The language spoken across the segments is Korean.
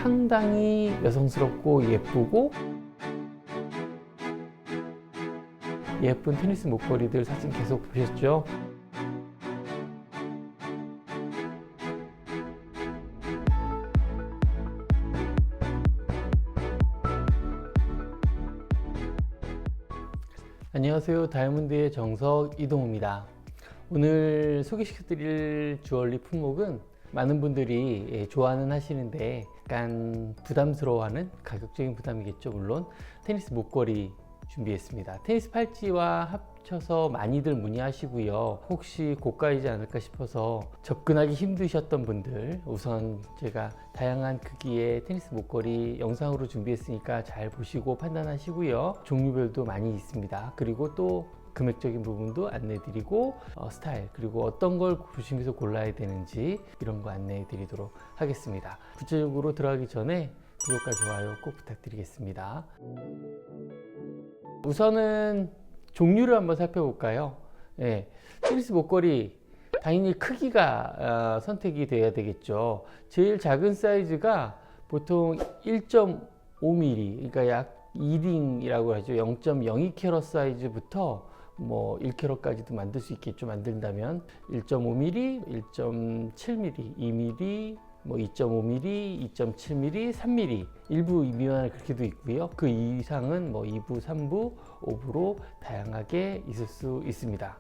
상당히 여성스럽고 예쁘고 예쁜 테니스 목걸이들 사진 계속 보셨죠? 안녕하세요. 다이아몬드의 정석 이동우입니다. 오늘 소개시켜드릴 주얼리 품목은 많은 분들이 좋아는 하시는데 약간 부담스러워하는 가격적인 부담이겠죠. 물론 테니스 목걸이 준비했습니다. 테니스 팔찌와 합쳐서 많이들 문의하시고요. 혹시 고가이지 않을까 싶어서 접근하기 힘드셨던 분들, 우선 제가 다양한 크기의 테니스 목걸이 영상으로 준비했으니까 잘 보시고 판단하시고요. 종류별도 많이 있습니다. 그리고 또 금액적인 부분도 안내드리고 스타일 그리고 어떤 걸 보시면서 골라야 되는지 이런 거 안내해 드리도록 하겠습니다. 구체적으로 들어가기 전에 구독과 좋아요 꼭 부탁드리겠습니다. 우선은 종류를 한번 살펴볼까요? 테니스 목걸이 당연히 크기가 선택이 돼야 되겠죠. 제일 작은 사이즈가 보통 1.5mm, 그러니까 약 2링이라고 하죠. 0.02캐럿 사이즈부터 뭐 1캐럿까지도 만들 수 있겠죠. 만든다면 1.5mm, 1.7mm, 2mm, 뭐 2.5mm, 2.7mm, 3mm 일부 미만을 그렇게도 있고요. 그 이상은 뭐 2부, 3부, 5부로 다양하게 있을 수 있습니다.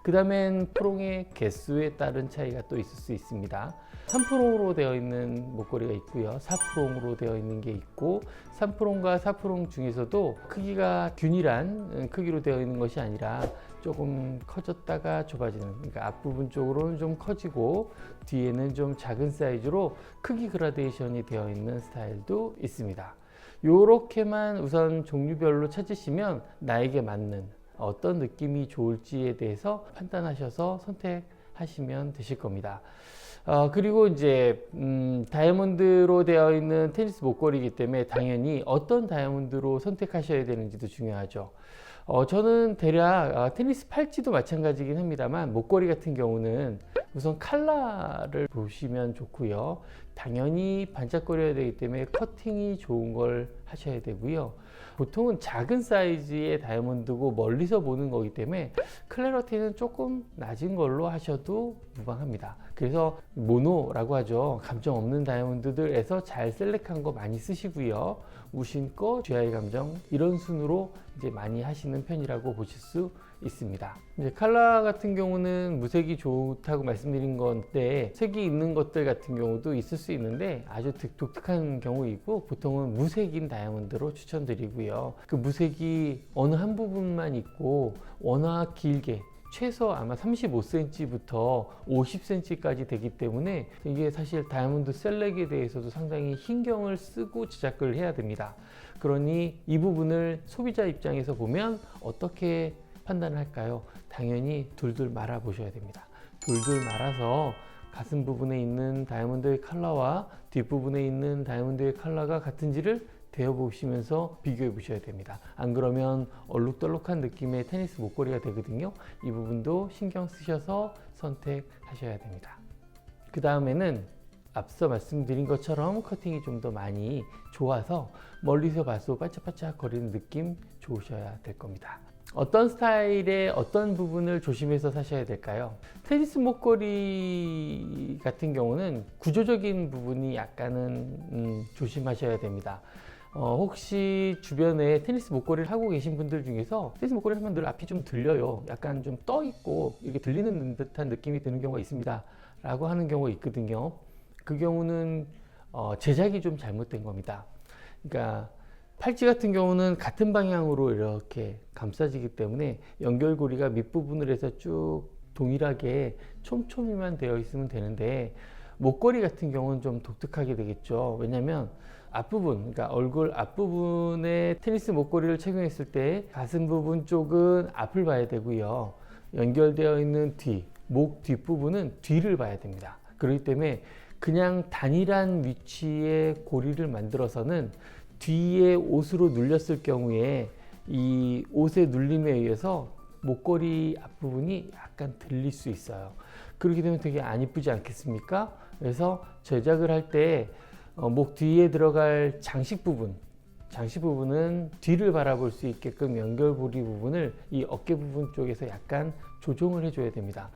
그 다음엔 프롱의 개수에 따른 차이가 또 있을 수 있습니다. 3프롱으로 되어 있는 목걸이가 있고요. 4프롱으로 되어 있는 게 있고 3프롱과 4프롱 중에서도 크기가 균일한 크기로 되어 있는 것이 아니라 조금 커졌다가 좁아지는, 그러니까 앞부분 쪽으로는 좀 커지고 뒤에는 좀 작은 사이즈로 크기 그라데이션이 되어 있는 스타일도 있습니다. 요렇게만 우선 종류별로 찾으시면 나에게 맞는 어떤 느낌이 좋을지에 대해서 판단하셔서 선택하시면 되실 겁니다. 그리고 이제 다이아몬드로 되어 있는 테니스 목걸이이기 때문에 당연히 어떤 다이아몬드로 선택하셔야 되는지도 중요하죠. 저는 대략 테니스 팔찌도 마찬가지긴 합니다만 목걸이 같은 경우는 우선 컬러를 보시면 좋고요. 당연히 반짝거려야 되기 때문에 커팅이 좋은 걸 하셔야 되고요. 보통은 작은 사이즈의 다이아몬드고 멀리서 보는 거기 때문에 클래리티는 조금 낮은 걸로 하셔도 무방합니다. 그래서 모노라고 하죠. 감정 없는 다이아몬드들에서 잘 셀렉한 거 많이 쓰시고요. 무심코 GI 감정 이런 순으로 이제 많이 하시는 편이라고 보실 수 있습니다. 이제 컬러 같은 경우는 무색이 좋다고 말씀드린 건데 색이 있는 것들 같은 경우도 있을 수 있는데 아주 독특한 경우이고 보통은 무색인 다이아몬드로 추천드리고요. 그 무색이 어느 한 부분만 있고 워낙 길게 최소 아마 35cm부터 50cm까지 되기 때문에 이게 사실 다이아몬드 셀렉에 대해서도 상당히 신경을 쓰고 제작을 해야 됩니다. 그러니 이 부분을 소비자 입장에서 보면 어떻게 판단할까요? 당연히 둘둘 말아 보셔야 됩니다. 둘둘 말아서 가슴 부분에 있는 다이아몬드의 컬러와 뒷부분에 있는 다이아몬드의 컬러가 같은지를 대어 보시면서 비교해 보셔야 됩니다. 안 그러면 얼룩덜룩한 느낌의 테니스 목걸이가 되거든요. 이 부분도 신경 쓰셔서 선택하셔야 됩니다. 그 다음에는 앞서 말씀드린 것처럼 커팅이 좀 더 많이 좋아서 멀리서 봐도 반짝반짝 거리는 느낌 좋으셔야 될 겁니다. 어떤 스타일의 어떤 부분을 조심해서 사셔야 될까요? 테니스 목걸이 같은 경우는 구조적인 부분이 약간은 조심하셔야 됩니다. 혹시 주변에 테니스 목걸이를 하고 계신 분들 중에서 테니스 목걸이 하면 늘 앞이 좀 들려요. 약간 좀 떠 있고 이렇게 들리는 듯한 느낌이 드는 경우가 있습니다. 라고 하는 경우가 있거든요. 그 경우는 제작이 좀 잘못된 겁니다. 그러니까 팔찌 같은 경우는 같은 방향으로 이렇게 감싸지기 때문에 연결고리가 밑부분을 해서 쭉 동일하게 촘촘히만 되어 있으면 되는데 목걸이 같은 경우는 좀 독특하게 되겠죠. 왜냐면 앞부분, 그러니까 얼굴 앞부분에 테니스 목걸이를 착용했을 때 가슴 부분 쪽은 앞을 봐야 되고요. 연결되어 있는 목 뒷부분은 뒤를 봐야 됩니다. 그렇기 때문에 그냥 단일한 위치의 고리를 만들어서는 뒤에 옷으로 눌렸을 경우에 이 옷의 눌림에 의해서 목걸이 앞부분이 약간 들릴 수 있어요. 그렇게 되면 되게 안 이쁘지 않겠습니까? 그래서 제작을 할 때 목 뒤에 들어갈 장식 부분은 뒤를 바라볼 수 있게끔 연결고리 부분을 이 어깨 부분 쪽에서 약간 조정을 해줘야 됩니다.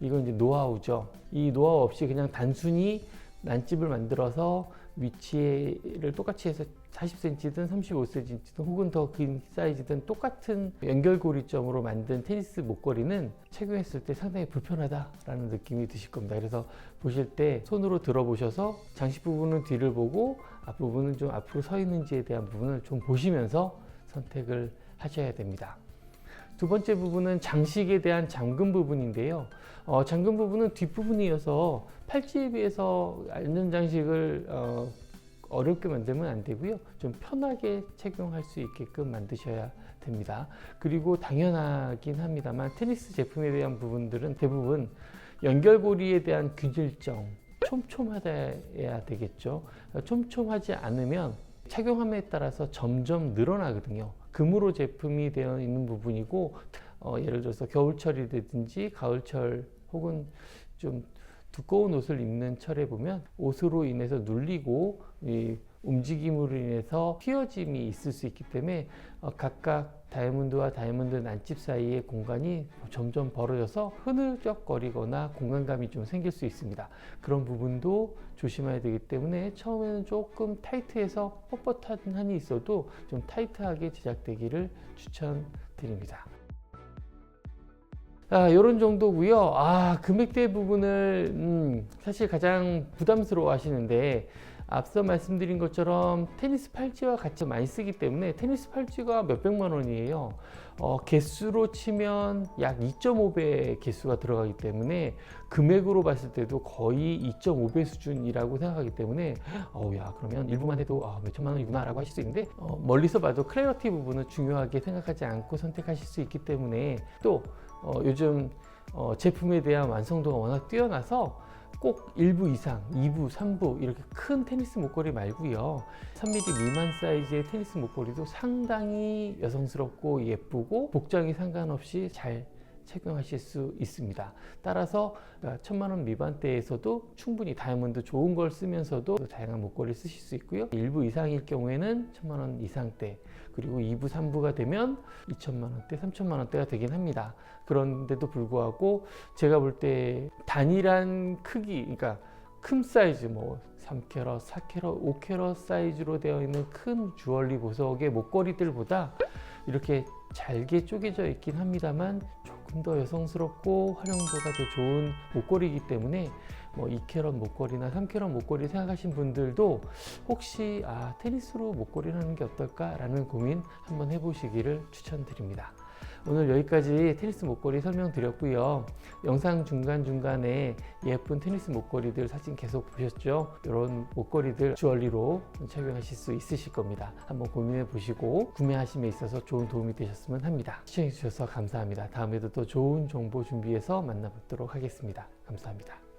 이건 이제 노하우죠. 이 노하우 없이 그냥 단순히 난집을 만들어서 위치를 똑같이 해서 40cm든 35cm든 혹은 더 긴 사이즈든 똑같은 연결고리점으로 만든 테니스 목걸이는 착용했을 때 상당히 불편하다라는 느낌이 드실 겁니다. 그래서 보실 때 손으로 들어보셔서 장식 부분은 뒤를 보고 앞부분은 좀 앞으로 서 있는지에 대한 부분을 좀 보시면서 선택을 하셔야 됩니다. 두 번째 부분은 장식에 대한 잠금 부분인데요. 잠금 부분은 뒷부분이어서 팔찌에 비해서 안전 장식을 어렵게 만들면 안 되고요. 좀 편하게 착용할 수 있게끔 만드셔야 됩니다. 그리고 당연하긴 합니다만 테니스 제품에 대한 부분들은 대부분 연결고리에 대한 균일성, 촘촘해야 되겠죠. 촘촘하지 않으면 착용함에 따라서 점점 늘어나거든요. 금으로 제품이 되어 있는 부분이고 예를 들어서 겨울철이라든지 가을철 혹은 좀 두꺼운 옷을 입는 철에 보면 옷으로 인해서 눌리고 이 움직임으로 인해서 휘어짐이 있을 수 있기 때문에 각각 다이아몬드와 다이아몬드 난집 사이의 공간이 점점 벌어져서 흐느적거리거나 공간감이 좀 생길 수 있습니다. 그런 부분도 조심해야 되기 때문에 처음에는 조금 타이트해서 뻣뻣한 한이 있어도 좀 타이트하게 제작되기를 추천드립니다. 이런 정도고요. 금액대 부분을 사실 가장 부담스러워 하시는데 앞서 말씀드린 것처럼 테니스 팔찌와 같이 많이 쓰기 때문에 테니스 팔찌가 몇백만 원이에요. 개수로 치면 약 2.5배 개수가 들어가기 때문에 금액으로 봤을 때도 거의 2.5배 수준이라고 생각하기 때문에 그러면 일부만 해도 몇천만 원이구나 라고 하실 수 있는데 멀리서 봐도 클래리티 부분을 중요하게 생각하지 않고 선택하실 수 있기 때문에 또 요즘 제품에 대한 완성도가 워낙 뛰어나서 꼭 1부 이상, 2부, 3부 이렇게 큰 테니스 목걸이 말고요. 3mm 미만 사이즈의 테니스 목걸이도 상당히 여성스럽고 예쁘고 복장이 상관없이 잘 착용하실 수 있습니다. 따라서 1000만 원 미만대에서도 충분히 다이아몬드 좋은 걸 쓰면서도 다양한 목걸이를 쓰실 수 있고요. 1부 이상일 경우에는 1000만 원 이상대, 그리고 2부, 3부가 되면 2000만 원대, 3000만 원대가 되긴 합니다. 그런데도 불구하고 제가 볼 때 단일한 크기, 그러니까 큰 사이즈, 3캐럿, 4캐럿, 5캐럿 사이즈로 되어 있는 큰 주얼리 보석의 목걸이들보다 이렇게 잘게 쪼개져 있긴 합니다만 조금 더 여성스럽고 활용도가 더 좋은 목걸이이기 때문에 2캐럿 목걸이나 3캐럿 목걸이 생각하신 분들도 혹시 테니스로 목걸이를 하는 게 어떨까 라는 고민 한번 해보시기를 추천드립니다. 오늘 여기까지 테니스 목걸이 설명드렸고요. 영상 중간중간에 예쁜 테니스 목걸이들 사진 계속 보셨죠? 이런 목걸이들 주얼리로 착용하실 수 있으실 겁니다. 한번 고민해 보시고 구매하심에 있어서 좋은 도움이 되셨으면 합니다. 시청해 주셔서 감사합니다. 다음에도 또 좋은 정보 준비해서 만나뵙도록 하겠습니다. 감사합니다.